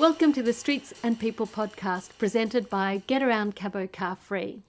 Welcome to the Streets and People podcast presented by Get Around Cabo Car Free.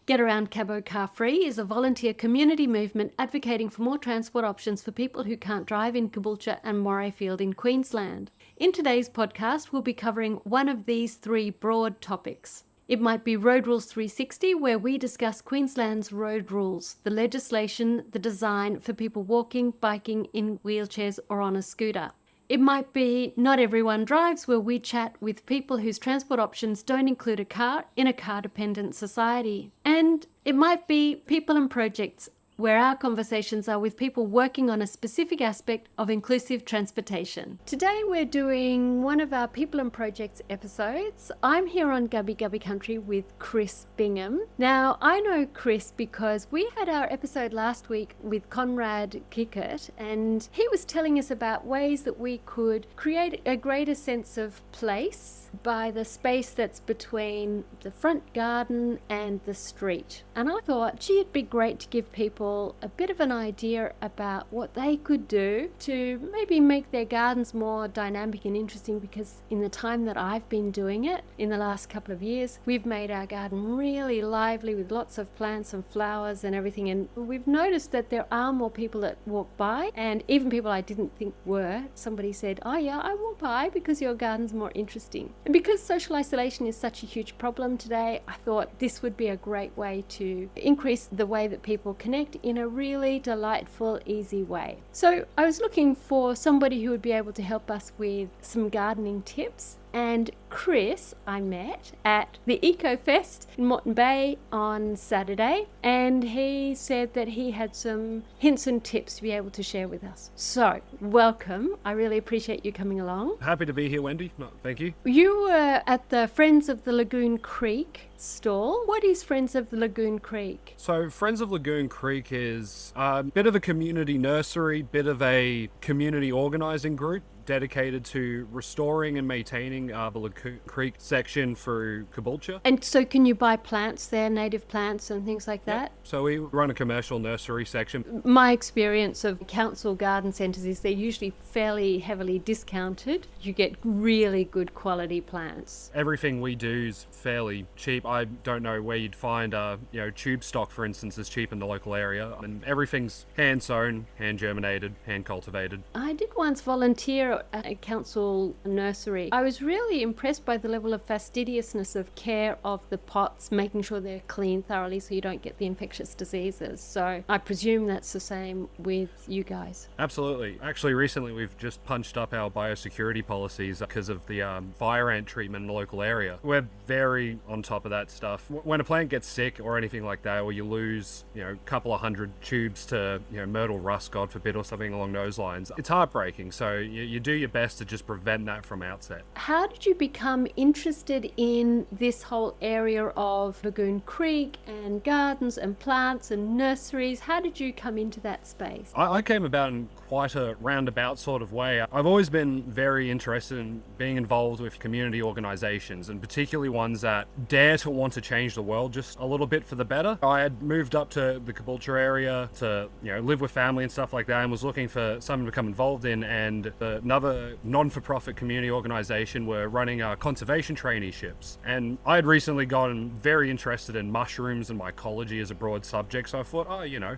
Get Around Cabo Car Free is a volunteer community movement advocating for more transport options for people who can't drive in Caboolture and Morayfield in Queensland. In today's podcast, we'll be covering one of these three broad topics. It might be Road Rules 360, where we discuss Queensland's road rules, the legislation, the design for people walking, biking, in wheelchairs or on a scooter. It might be Not Everyone Drives, where we chat with people whose transport options don't include a car in a car-dependent society. And it might be People and Projects, where our conversations are with people working on a specific aspect of inclusive transportation. Today we're doing one of our People and Projects episodes. I'm here on Gubby Gubby Country with Chris Bingham. Now, I know Chris because we had our episode last week with Conrad Kickett, and he was telling us about ways that we could create a greater sense of place by the space that's between the front garden and the street. And I thought, gee, it'd be great to give people a bit of an idea about what they could do to maybe make their gardens more dynamic and interesting, because in the time that I've been doing it, in the last couple of years, we've made our garden really lively with lots of plants and flowers and everything. And we've noticed that there are more people that walk by, and even people I didn't think were. Somebody said, oh yeah, I walk by because your garden's more interesting. And because social isolation is such a huge problem today, I thought this would be a great way to increase the way that people connect in a really delightful, easy way. So I was looking for somebody who would be able to help us with some gardening tips. And Chris I met at the Eco Fest in Moreton Bay on Saturday, and he said that he had some hints and tips to be able to share with us. So, welcome. I really appreciate you coming along. Happy to be here, Wendy. No, thank you. You were at the Friends of the Lagoon Creek stall. What is Friends of the Lagoon Creek? So Friends of Lagoon Creek is a bit of a community nursery, bit of a community organising group dedicated to restoring and maintaining the Lagoon Creek section through Caboolture. And so can you buy plants there, native plants and things like that? Yep. So we run a commercial nursery section. My experience of council garden centres is they're usually fairly heavily discounted. You get really good quality plants. Everything we do is fairly cheap. I don't know where you'd find tube stock, for instance, is cheap in the local area. And everything's hand sown, hand germinated, hand cultivated. I did once volunteer at a council nursery. I was really impressed by the level of fastidiousness of care of the pots, making sure they're clean thoroughly so you don't get the infectious diseases. So I presume that's the same with you guys. Absolutely. Actually, recently we've just punched up our biosecurity policies because of the fire ant treatment in the local area. We're very on top of that stuff. When a plant gets sick or anything like that, or you lose, a couple of hundred tubes to, myrtle rust, God forbid, or something along those lines, it's heartbreaking. So you do your best to just prevent that from outset. How did you become interested in this whole area of Lagoon Creek and gardens and plants and nurseries? How did you come into that space? I came about in quite a roundabout sort of way. I've always been very interested in being involved with community organisations, and particularly ones that dare to want to change the world just a little bit for the better. I had moved up to the Caboolture area to live with family and stuff like that, and was looking for something to become involved in, and another non-for-profit community organisation were running conservation traineeships. And I had recently gotten very interested in mushrooms and mycology as a broad subject, so I thought,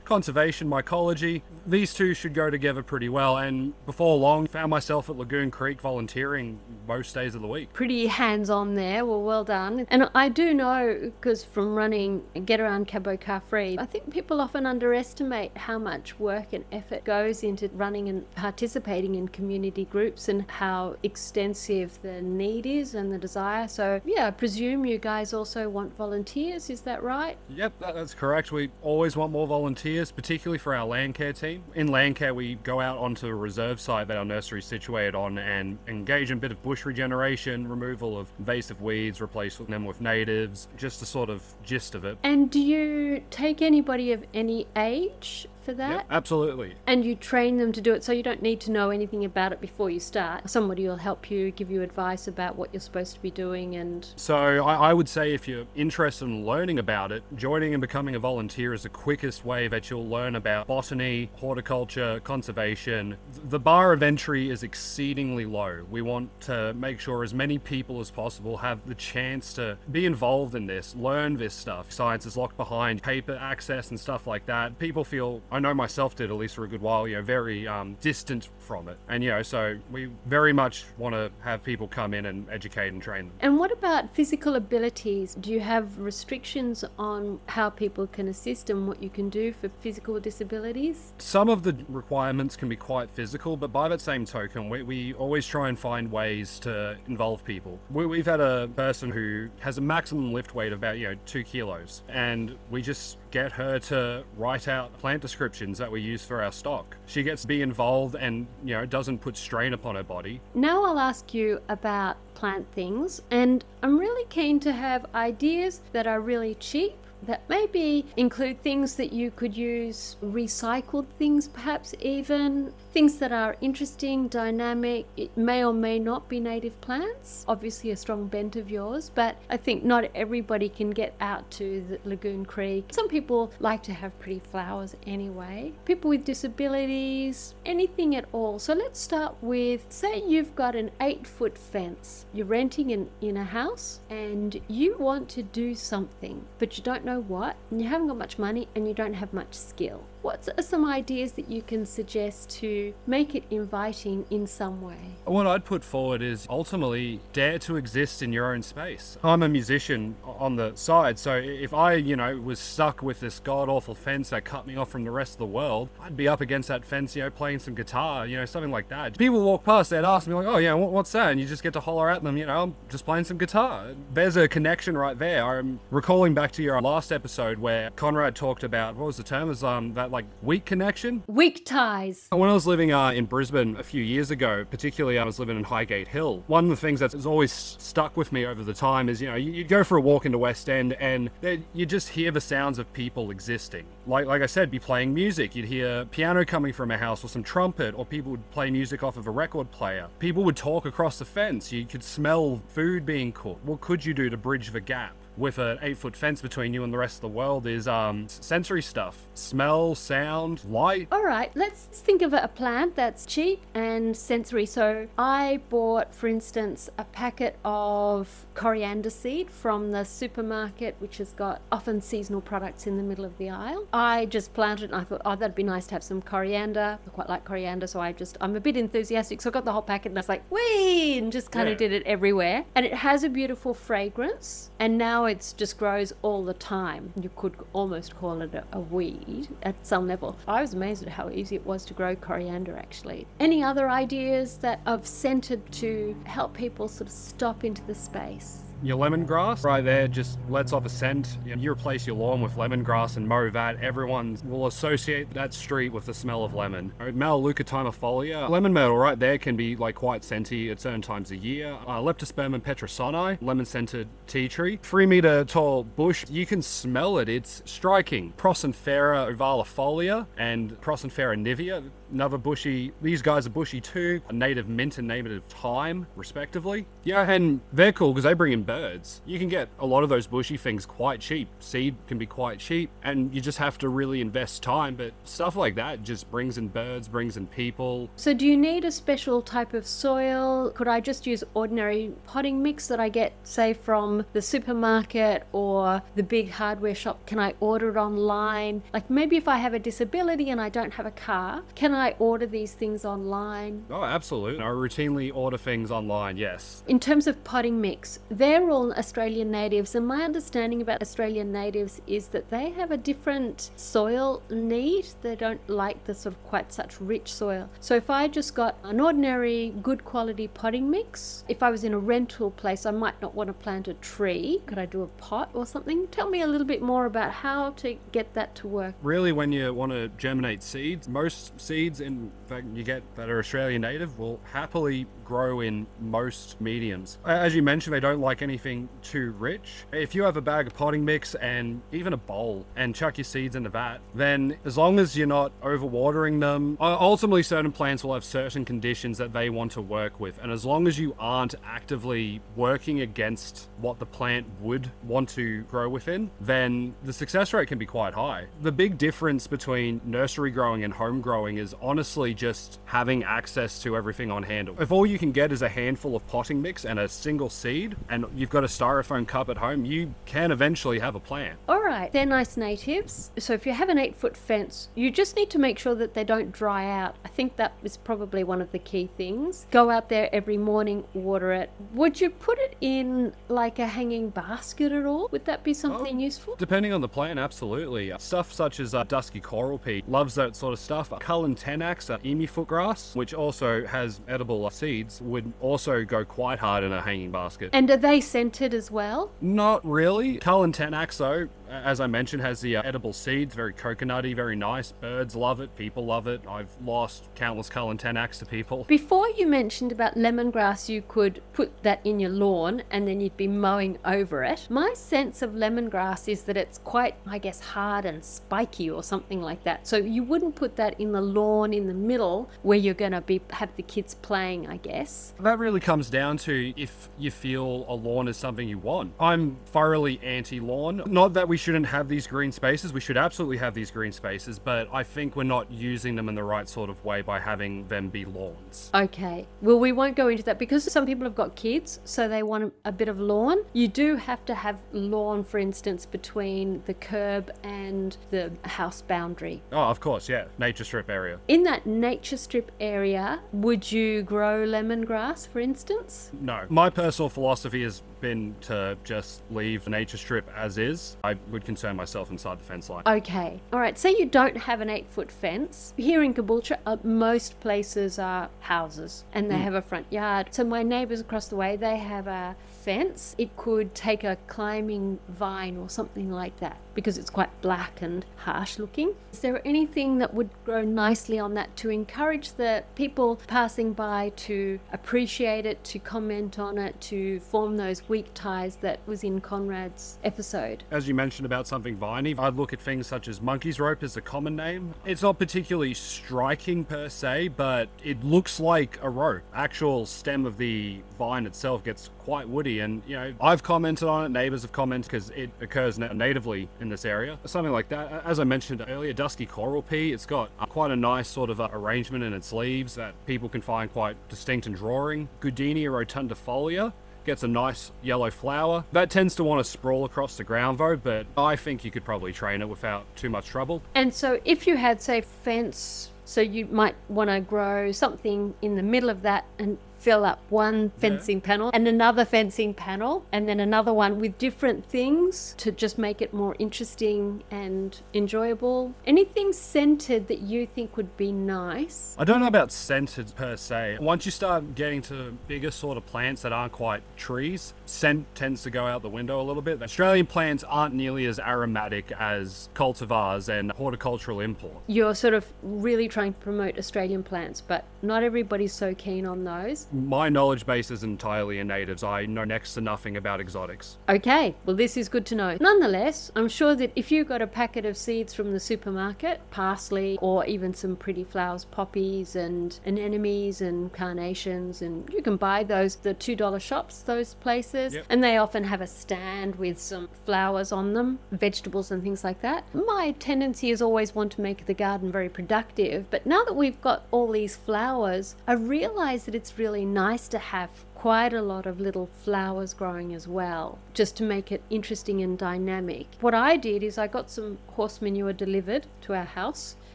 conservation, mycology, these two should go together pretty well. And before long, found myself at Lagoon Creek volunteering most days of the week. Pretty hands-on there. Well done. And I do know, because from running Get Around Cabo Car Free, I think people often underestimate how much work and effort goes into running and participating in community groups and how extensive the need is and the desire. So I presume you guys also want volunteers, is that right? Yep, that's correct. We always want more volunteers, particularly for our land care team. In land care, we go out onto a reserve site that our nursery is situated on and engage in a bit of bush regeneration, removal of invasive weeds, replacing them with natives, just the sort of gist of it. And do you take anybody of any age for that? Yep, absolutely. And you train them to do it, so you don't need to know anything about it before you start. Somebody will help you, give you advice about what you're supposed to be doing. And So I would say if you're interested in learning about it, joining and becoming a volunteer is the quickest way that you'll learn about botany, horticulture, conservation. The bar of entry is exceedingly low. We want to make sure as many people as possible have the chance to be involved in this, learn this stuff. Science is locked behind paper access and stuff like that. People feel, I know myself did at least for a good while, very distant from it. And, so we very much want to have people come in and educate and train them. And what about physical abilities? Do you have restrictions on how people can assist and what you can do for physical disabilities? Some of the requirements can be quite physical, but by that same token, we always try and find ways to involve people. We've had a person who has a maximum lift weight of about, 2 kilos, and we just get her to write out plant descriptions that we use for our stock. She gets to be involved and, doesn't put strain upon her body. Now I'll ask you about plant things, and I'm really keen to have ideas that are really cheap, that maybe include things that you could use, recycled things perhaps even, things that are interesting, dynamic. It may or may not be native plants, obviously a strong bent of yours, but I think not everybody can get out to the Lagoon Creek. Some people like to have pretty flowers anyway. People with disabilities, anything at all. So let's start with, say you've got an 8-foot fence. You're renting in a house and you want to do something, but you don't know what, and you haven't got much money and you don't have much skill. What are some ideas that you can suggest to make it inviting in some way? What I'd put forward is ultimately dare to exist in your own space. I'm a musician on the side, so if I, was stuck with this god-awful fence that cut me off from the rest of the world, I'd be up against that fence, playing some guitar, something like that. People walk past, they'd ask me like, oh yeah, what's that? And you just get to holler at them, I'm just playing some guitar. There's a connection right there. I'm recalling back to your last episode where Conrad talked about, what was the term? It was that weak connection? Weak ties. When I was living in Brisbane a few years ago, particularly I was living in Highgate Hill, one of the things that's always stuck with me over the time is, you'd go for a walk into West End and you just hear the sounds of people existing. Like I said, be playing music. You'd hear piano coming from a house or some trumpet, or people would play music off of a record player. People would talk across the fence. You could smell food being cooked. What could you do to bridge the gap? With an 8-foot fence between you and the rest of the world is sensory stuff. Smell, sound, light. All right, let's think of a plant that's cheap and sensory. So I bought, for instance, a packet of coriander seed from the supermarket, which has got often seasonal products in the middle of the aisle. I just planted it and I thought, oh, that'd be nice to have some coriander. I quite like coriander, so I'm a bit enthusiastic. So I got the whole packet and I was like, whee, and just kind of did it everywhere. And it has a beautiful fragrance. And now it just grows all the time. You could almost call it a weed at some level. I was amazed at how easy it was to grow coriander, actually. Any other ideas that I've scented to help people sort of stop into the space? Your lemongrass right there just lets off a scent. You replace your lawn with lemongrass and mow that, everyone will associate that street with the smell of lemon. Melaleuca timophilia, lemon myrtle right there can be quite scenty at certain times of year. Leptospermum petrosoni, lemon-scented tea tree. 3-meter tall bush, you can smell it, it's striking. Prosenfera ovalifolia and Prosenfera nivea, another bushy, these guys are bushy too. A native mint and native thyme, respectively. Yeah, and they're cool because they bring in birds. You can get a lot of those bushy things quite cheap. Seed can be quite cheap, and you just have to really invest time, but stuff like that just brings in birds, brings in people. So do you need a special type of soil? Could I just use ordinary potting mix that I get, say, from the supermarket or the big hardware shop? Can I order it online? Like maybe if I have a disability and I don't have a car, can I order these things online? Oh, absolutely. I routinely order things online, yes. In terms of potting mix, they're all Australian natives, and my understanding about Australian natives is that they have a different soil need. They don't like the sort of quite such rich soil. So if I just got an ordinary good quality potting mix, if I was in a rental place, I might not want to plant a tree. Could I do a pot or something? Tell me a little bit more about how to get that to work. Really, when you want to germinate seeds, most seeds seeds that you get that are Australian native will happily grow in most mediums. As you mentioned, they don't like anything too rich. If you have a bag of potting mix and even a bowl and chuck your seeds into that, then as long as you're not overwatering them, ultimately certain plants will have certain conditions that they want to work with. And as long as you aren't actively working against what the plant would want to grow within, then the success rate can be quite high. The big difference between nursery growing and home growing is honestly just having access to everything on hand. If all you can get is a handful of potting mix and a single seed, and you've got a styrofoam cup at home, you can eventually have a plant. All right, they're nice natives. So if you have an 8-foot fence, you just need to make sure that they don't dry out. I think that is probably one of the key things. Go out there every morning, water it. Would you put it in like a hanging basket at all? Would that be something useful? Depending on the plant, absolutely. Stuff such as dusky coral pea loves that sort of stuff. Cullen tenax, emu footgrass, which also has edible seeds, would also go quite hard in a hanging basket. And are they scented as well? Not really. Cullen tenax, though, as I mentioned, has the edible seeds, very coconutty, very nice. Birds love it, people love it. I've lost countless Cullen tenax to people. Before you mentioned about lemongrass, you could put that in your lawn and then you'd be mowing over it. My sense of lemongrass is that it's quite, I guess, hard and spiky or something like that. So you wouldn't put that in the lawn in the middle where you're going to have the kids playing, I guess. That really comes down to if you feel a lawn is something you want. I'm thoroughly anti-lawn. Not that we shouldn't have these green spaces. We should absolutely have these green spaces, but I think we're not using them in the right sort of way by having them be lawns. Okay. Well, we won't go into that because some people have got kids, so they want a bit of lawn. You do have to have lawn, for instance, between the curb and the house boundary. Oh, of course, yeah. Nature strip area. In that nature strip area, would you grow lemongrass, for instance? No. My personal philosophy has been to just leave the nature strip as is. I would concern myself inside the fence line. Okay. All right. Say you don't have an 8-foot fence. Here in Caboolture, most places are houses and they have a front yard. So my neighbours across the way, they have a fence. It could take a climbing vine or something like that because it's quite black and harsh looking. Is there anything that would grow nicely on that to encourage the people passing by to appreciate it, to comment on it, to form those weak ties that was in Conrad's episode? As you mentioned about something viney, I'd look at things such as monkey's rope as a common name. It's not particularly striking per se, but it looks like a rope. Actual stem of the vine itself gets quite woody, and I've commented on it, neighbors have commented because it occurs natively in this area. Something like that. As I mentioned earlier, dusky coral pea, it's got quite a nice sort of arrangement in its leaves that people can find quite distinct and drawing. Goodenia rotundifolia gets a nice yellow flower. That tends to want to sprawl across the ground though, but I think you could probably train it without too much trouble. And so if you had, say, fence, so you might want to grow something in the middle of that and fill up one fencing panel and another fencing panel and then another one with different things to just make it more interesting and enjoyable. Anything scented that you think would be nice? I don't know about scented per se. Once you start getting to bigger sort of plants that aren't quite trees, scent tends to go out the window a little bit. Australian plants aren't nearly as aromatic as cultivars and horticultural import. You're sort of really trying to promote Australian plants, but not everybody's so keen on those. My knowledge base is entirely in natives. I know next to nothing about exotics. Okay, well this is good to know. Nonetheless, I'm sure that if you got a packet of seeds from the supermarket, parsley or even some pretty flowers, poppies and anemones and carnations, and you can buy those, the $2 shops, those places, and they often have a stand with some flowers on them, vegetables and things like that. My tendency is always want to make the garden very productive, but now that we've got all these flowers, I realise that it's really nice to have quite a lot of little flowers growing as well, just to make it interesting and dynamic. What I did is I got some horse manure delivered to our house,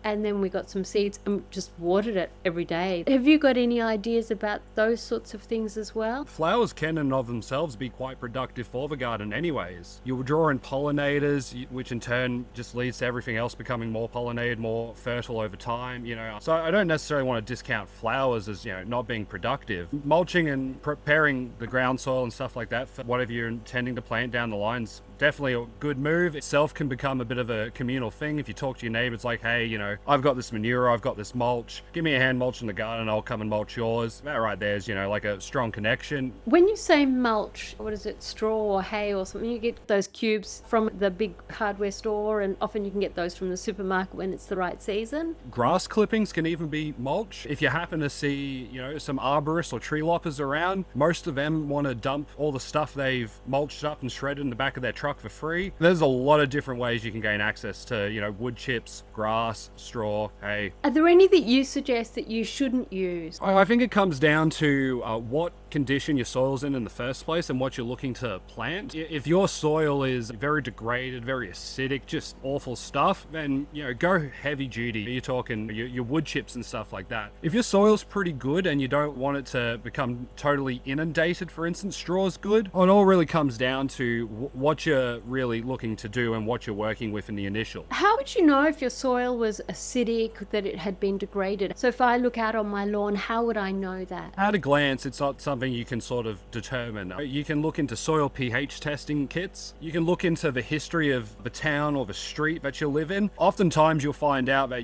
and then we got some seeds and just watered it every day. Have you got any ideas about those sorts of things as well? Flowers can in and of themselves be quite productive for the garden anyways. You'll draw in pollinators, which in turn just leads to everything else becoming more pollinated, more fertile over time, So I don't necessarily want to discount flowers as, not being productive. Mulching and preparing the ground soil and stuff like that for whatever you're intending to plant down the line's definitely a good move. Itself can become a bit of a communal thing. If you talk to your neighbors like, hey, I've got this manure, I've got this mulch, give me a hand mulch in the garden, I'll come and mulch yours. That right there's, like a strong connection. When you say mulch, what is it, straw or hay or something? You get those cubes from the big hardware store, and often you can get those from the supermarket when it's the right season. Grass clippings can even be mulch. If you happen to see, some arborists or tree loppers around, most of them want to dump all the stuff they've mulched up and shredded in the back of their truck for free. There's a lot of different ways you can gain access to, wood chips, grass, straw, hay. Are there any that you suggest that you shouldn't use? I think it comes down to what condition your soil's in the first place and what you're looking to plant. If your soil is very degraded, very acidic, just awful stuff, then go heavy duty. You're talking your wood chips and stuff like that. If your soil's pretty good and you don't want it to become totally inundated, for instance, straw's good. It all really comes down to what you're really looking to do and what you're working with in the initial. How would you know if your soil was acidic, that it had been degraded? So if I look out on my lawn, how would I know that? At a glance, it's not something you can sort of determine. You can look into soil pH testing kits. You can look into the history of the town or the street that you live in. Oftentimes you'll find out that,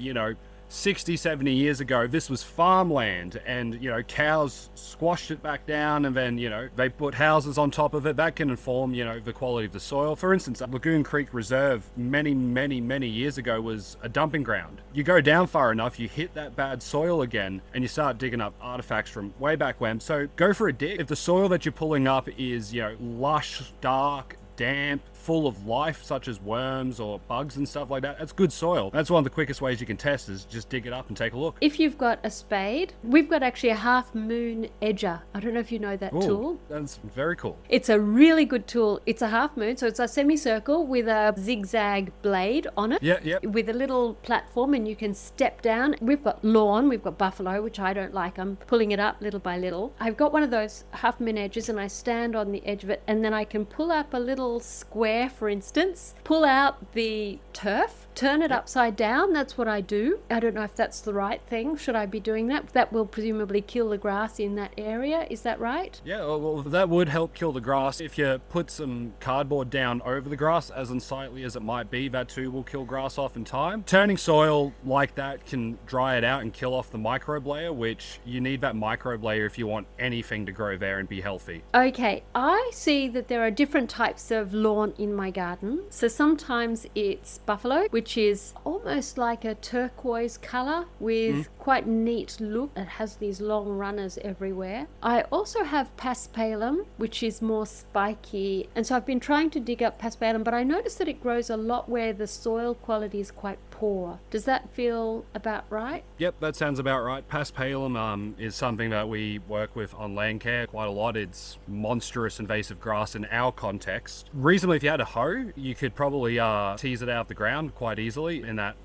60, 70 years ago, this was farmland and, cows squashed it back down and then, they put houses on top of it. That can inform, the quality of the soil. For instance, Lagoon Creek Reserve many, many, many years ago was a dumping ground. You go down far enough, you hit that bad soil again and you start digging up artifacts from way back when. So go for a dig. If the soil that you're pulling up is, lush, dark, damp, full of life, such as worms or bugs and stuff like that, that's good soil. That's one of the quickest ways you can test is just dig it up and take a look. If you've got a spade, we've got actually a half moon edger. I don't know if you know that tool. That's very cool. It's a really good tool. It's a half moon, so it's a semicircle with a zigzag blade on it. Yeah. With a little platform, and you can step down. We've got lawn, we've got buffalo, which I don't like. I'm pulling it up little by little. I've got one of those half moon edges and I stand on the edge of it, and then I can pull up a little square, for instance, pull out the turf, turn it upside down. That's what I do. I don't know if that's the right thing. Should I be doing that? That will presumably kill the grass in that area. Is that right? Yeah, well, that would help kill the grass. If you put some cardboard down over the grass, as unsightly as it might be, that too will kill grass off in time. Turning soil like that can dry it out and kill off the microbe layer, which you need that microbe layer if you want anything to grow there and be healthy. Okay, I see that there are different types of lawn in my garden. So sometimes it's buffalo, which is almost like a turquoise colour with quite neat look. It has these long runners everywhere. I also have paspalum, which is more spiky. And so I've been trying to dig up paspalum, but I noticed that it grows a lot where the soil quality is quite poor. Does that feel about right? Yep, that sounds about right. Paspalum is something that we work with on land care quite a lot. It's monstrous invasive grass in our context. Reasonably, if you had a hoe, you could probably tease it out of the ground quite easily in that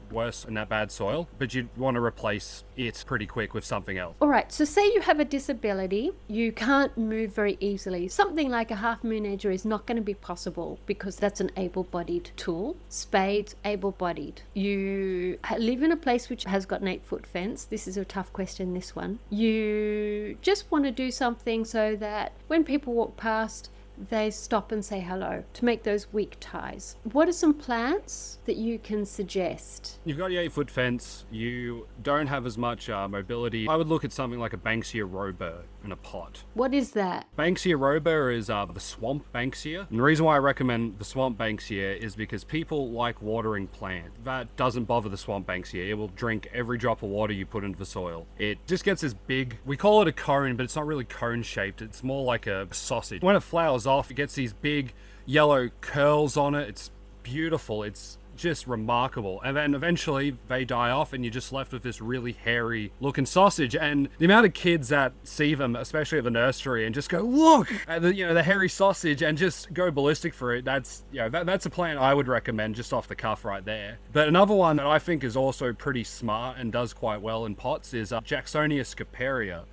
bad soil, but you'd want to replace it pretty quick with something else. All right, so say you have a disability, you can't move very easily. Something like a half moon edger is not going to be possible because that's an able-bodied tool. Spades, able-bodied. You live in a place which has got an 8-foot fence. This is a tough question, this one. You just want to do something so that when people walk past, they stop and say hello to make those weak ties. What are some plants that you can suggest? You've got your 8-foot fence. You don't have as much mobility. I would look at something like a Banksia robur in a pot. What is that? Banksia robur is the swamp Banksia. And the reason why I recommend the swamp Banksia is because people like watering plants. That doesn't bother the swamp Banksia. It will drink every drop of water you put into the soil. It just gets this big, we call it a cone, but it's not really cone shaped. It's more like a sausage. When it flowers off, it gets these big yellow curls on it. It's beautiful. It's just remarkable. And then eventually they die off and you're just left with this really hairy looking sausage. And the amount of kids that see them, especially at the nursery, and just go, look at the hairy sausage and just go ballistic for it. That's a plant I would recommend just off the cuff right there. But another one that I think is also pretty smart and does quite well in pots is Jacksonia scoparia.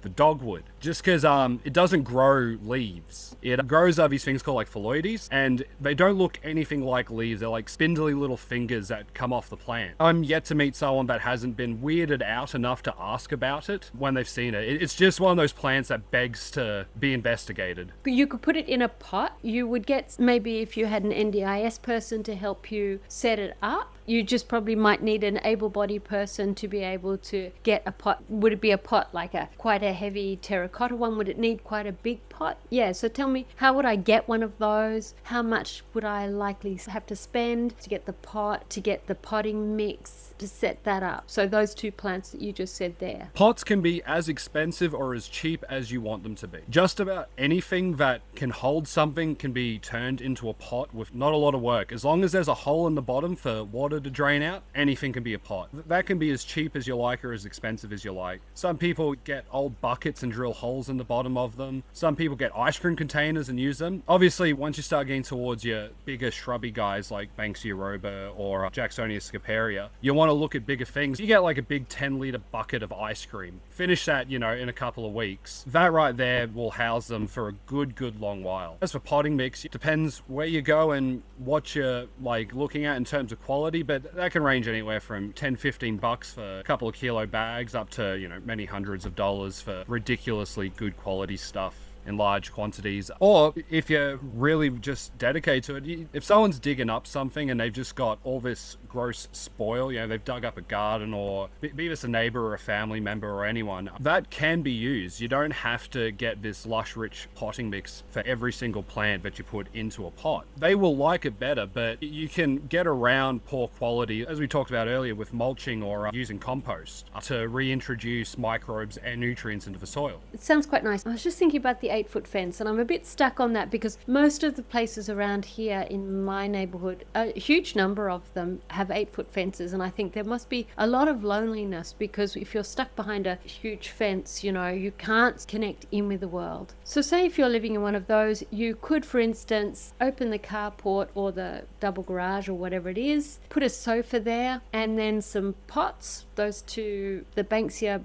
the dogwood, just because it doesn't grow leaves. It grows these things called like phylloides, and they don't look anything like leaves. They're like spindly little fingers that come off the plant. I'm yet to meet someone that hasn't been weirded out enough to ask about it when they've seen it. It's just one of those plants that begs to be investigated. You could put it in a pot. You would get, maybe if you had an NDIS person to help you set it up, you just probably might need an able-bodied person to be able to get a pot. Would it be a pot like quite a heavy terracotta one? Would it need quite a big pot? Yeah, so tell me, how would I get one of those? How much would I likely have to spend to get the pot, to get the potting mix, to set that up? So those two plants that you just said there. Pots can be as expensive or as cheap as you want them to be. Just about anything that can hold something can be turned into a pot with not a lot of work. As long as there's a hole in the bottom for water to drain out, anything can be a pot. That can be as cheap as you like or as expensive as you like. Some people get old buckets and drill holes in the bottom of them. Some people get ice cream containers and use them. Obviously, once you start getting towards your bigger shrubby guys like Banksia roba or Jacksonia scaparia, you want to look at bigger things. You get like a big 10-liter bucket of ice cream. Finish that, in a couple of weeks. That right there will house them for a good long while. As for potting mix, it depends where you go and what you're like looking at in terms of quality, but that can range anywhere from $10-15 for a couple of kilo bags up to, many hundreds of dollars for ridiculously good quality stuff in large quantities. Or if you're really just dedicated to it, if someone's digging up something and they've just got all this gross spoil, they've dug up a garden, or be this a neighbor or a family member or anyone, that can be used. You don't have to get this lush rich potting mix for every single plant that you put into a pot. They will like it better, but you can get around poor quality, as we talked about earlier, with mulching or using compost to reintroduce microbes and nutrients into the soil. It sounds quite nice. I was just thinking about the 8-foot fence, and I'm a bit stuck on that because most of the places around here in my neighborhood, a huge number of them have 8-foot fences, and I think there must be a lot of loneliness because if you're stuck behind a huge fence, you can't connect in with the world. So say if you're living in one of those, you could, for instance, open the carport or the double garage or whatever it is, put a sofa there, and then some pots, those two, the Banksia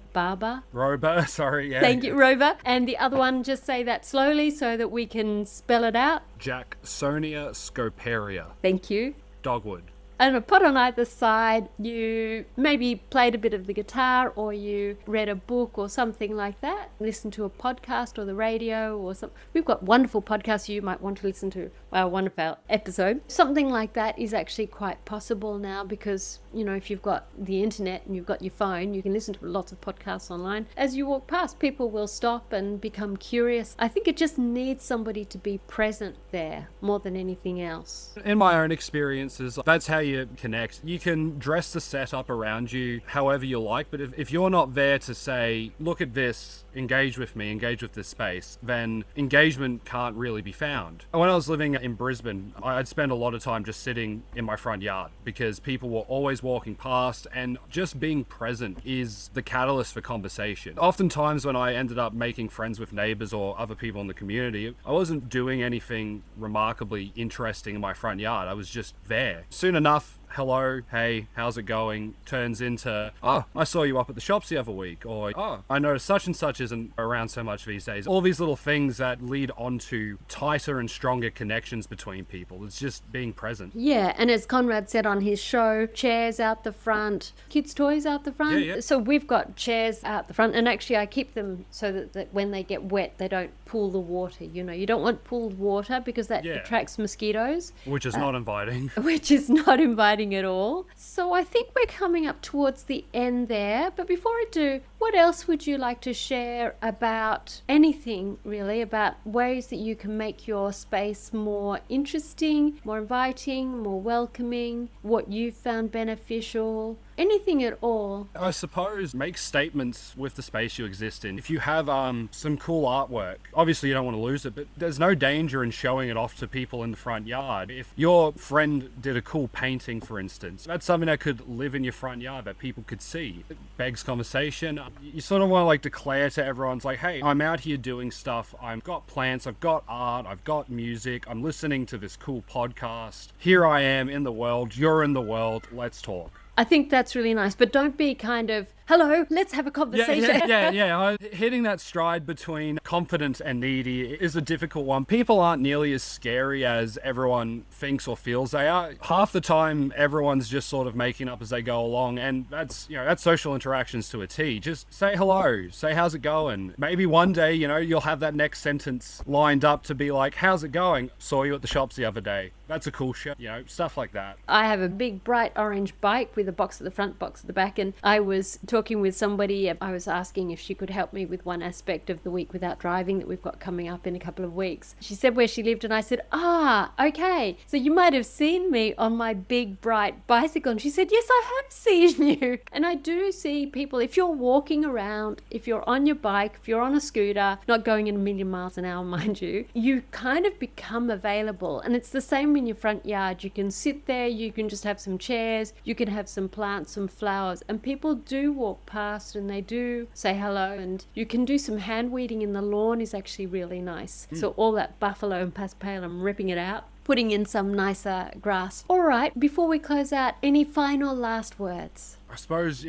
roba, sorry, yeah. Thank you, roba. And the other one, just say that slowly so that we can spell it out. Jacksonia scaparia. Thank you. Dogwood. And a pot on either side. You maybe played a bit of the guitar, or you read a book or something like that. Listen to a podcast or the radio or something. We've got wonderful podcasts you might want to listen to. One of our episode. Something like that is actually quite possible now because, if you've got the internet and you've got your phone, you can listen to lots of podcasts online. As you walk past, people will stop and become curious. I think it just needs somebody to be present there more than anything else. In my own experiences, that's how you connect. You can dress the setup around you however you like, but if you're not there to say, look at this, engage with me, engage with this space, then engagement can't really be found. When I was living in Brisbane, I'd spend a lot of time just sitting in my front yard because people were always walking past, and just being present is the catalyst for conversation. Oftentimes when I ended up making friends with neighbors or other people in the community, I wasn't doing anything remarkably interesting in my front yard. I was just there. Soon enough, hello, hey, how's it going, turns into, oh, I saw you up at the shops the other week, or, oh, I noticed such and such isn't around so much these days. All these little things that lead on to tighter and stronger connections between people. It's just being present. Yeah, and as Conrad said on his show, chairs out the front, kids' toys out the front. Yeah. So we've got chairs out the front, and actually I keep them so that when they get wet, they don't pool the water. You don't want pooled water because that attracts mosquitoes. Which is not inviting. Which is not inviting at all. So I think we're coming up towards the end there. But before I do, what else would you like to share about anything really, about ways that you can make your space more interesting, more inviting, more welcoming, what you've found beneficial? Anything at all. I suppose make statements with the space you exist in. If you have some cool artwork, obviously you don't want to lose it, but there's no danger in showing it off to people in the front yard. If your friend did a cool painting, for instance, that's something that could live in your front yard that people could see. It begs conversation. You sort of want to declare to everyone, hey, I'm out here doing stuff. I've got plants, I've got art, I've got music, I'm listening to this cool podcast. Here I am in the world, you're in the world, let's talk. I think that's really nice, but don't be kind of hello, let's have a conversation. Yeah. Hitting that stride between confident and needy is a difficult one. People aren't nearly as scary as everyone thinks or feels they are. Half the time, everyone's just sort of making up as they go along, and that's social interactions to a T. Just say hello, say how's it going. Maybe one day, you'll have that next sentence lined up to be like, how's it going? Saw you at the shops the other day. That's a cool shit, stuff like that. I have a big bright orange bike with a box at the front, box at the back, and I was talking with somebody. I was asking if she could help me with one aspect of the week without driving that we've got coming up in a couple of weeks. She said where she lived, and I said, okay, so you might have seen me on my big bright bicycle. And she said, yes, I have seen you. And I do see people, if you're walking around, if you're on your bike, if you're on a scooter, not going in a million miles an hour, mind you, you kind of become available. And it's the same in your front yard. You can sit there, you can just have some chairs, you can have some plants, some flowers, and people do walk past and they do say hello, and you can do some hand weeding in the lawn is actually really nice. So all that buffalo and paspalum, ripping it out, putting in some nicer grass. All right, before we close out, any final last words? I suppose,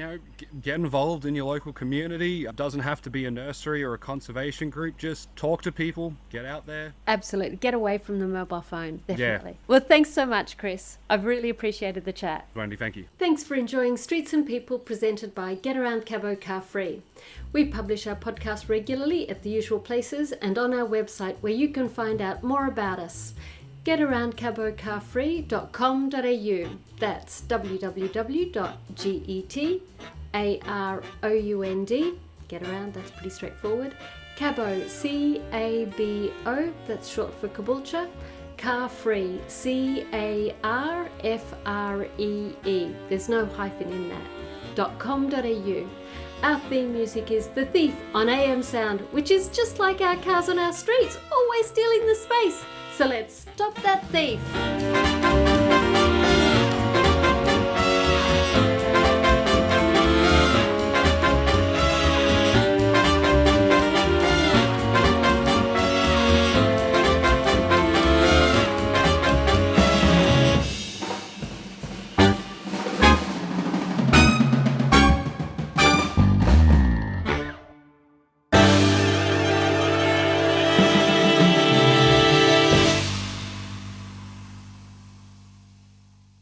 get involved in your local community. It doesn't have to be a nursery or a conservation group. Just talk to people, get out there. Absolutely. Get away from the mobile phone, definitely. Yeah. Well, thanks so much, Chris. I've really appreciated the chat. Wendy, thank you. Thanks for enjoying Streets and People, presented by Get Around Cabo Car Free. We publish our podcast regularly at the usual places and on our website, where you can find out more about us. getaroundcabocarfree.com.au. That's www.getaround, get around, that's pretty straightforward. Cabo, C-A-B-O, that's short for Caboolture. Car Free, C-A-R-F-R-E-E, there's no hyphen in that. .com.au. Our theme music is The Thief on AM Sound, which is just like our cars on our streets, always stealing the space. So let's stop that thief.